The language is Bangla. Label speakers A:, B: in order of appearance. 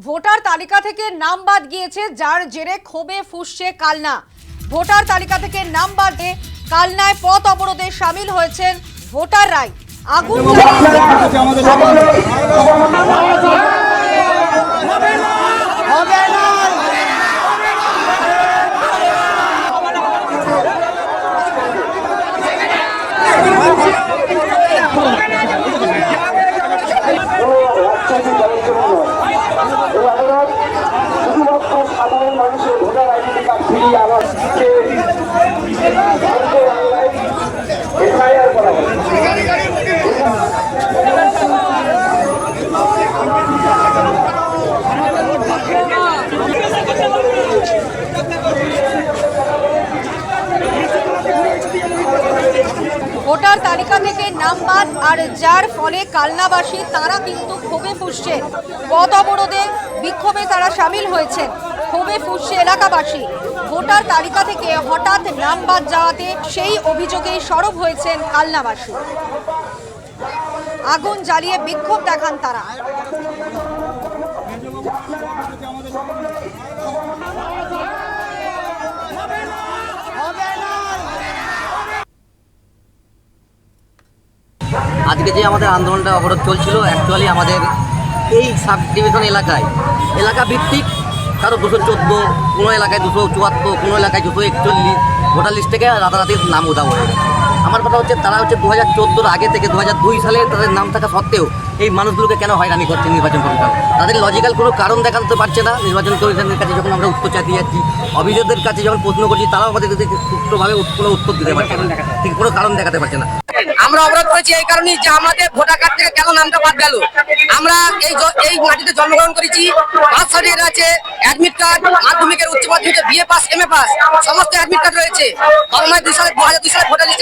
A: ভোটার তালিকা থেকে নাম বাদ গিয়েছে, যার জেরে ক্ষোভে ফুঁসছে কালনা। ভোটার তালিকা থেকে নাম বাদে কালনায় পথ অবরোধে সামিল হয়েছেন ভোটাররাই। আগুন
B: সাধারণ মানুষের ভোটার আইডেন্টি কার্ড ফিরিয়ে আনার এফআইআর করা হবে।
A: ভোটার তালিকা থেকে নাম বাদ, আর যার ফলে কালনাবাসী তারা কিন্তু ক্ষোভে ফুঁসছে। পথ অবরোধে বিক্ষোভে তারা সামিল হয়েছেন। ক্ষোভে ফুঁসছে এলাকাবাসী। ভোটার তালিকা থেকে হঠাৎ নাম বাদ যাওয়াতে সেই অভিযোগেই সরব হয়েছেন কালনাবাসী। আগুন জ্বালিয়ে বিক্ষোভ দেখান তারা।
C: আজকে যে আমাদের আন্দোলনটা অবরোধ চলছিল, অ্যাকচুয়ালি আমাদের এই সাব ডিভিশন এলাকা ভিত্তিক কারো 214, কোনো এলাকায় 274, কোনো এলাকায় 241 ভোটার লিস্ট থেকে রাতারাতির নাম উধাও হয়ে গেছে। আমার কথা হচ্ছে তারা 2014-র আগে থেকে 2002 সালে তাদের নাম থাকা সত্ত্বেও এই মানুষগুলোকে কেন হয়রানি করছে নির্বাচন কমিশন? তাদের লজিক্যাল কোনো কারণ দেখাতে পারছে না। নির্বাচন কমিশনের কাছে যখন আমরা উত্তর চাইতে যাচ্ছি, অভিযোগদের কাছে যখন প্রশ্ন করছি, তারাও আমাদের সুষ্ঠুভাবে কোনো উত্তর দিতে পারছে না, ঠিক কোনো কারণ দেখাতে পারছে না।
D: আমরা অবরোধ করেছি এই কারণে যে আমাদের ভোটার কার্ড থেকে কেন নামটা বাদ গেল। আমরা এই মাটিতে জন্মগ্রহণ করেছি, বার্থ সার্টিফিকেট আছে, অ্যাডমিট কার্ড, মাধ্যমিকের উচ্চ মাধ্যমিকের বিএ পাস, এমএ পাস সমস্ত অ্যাডমিট কার্ড রয়েছে। 2002 সালে ভোটার লিস্টে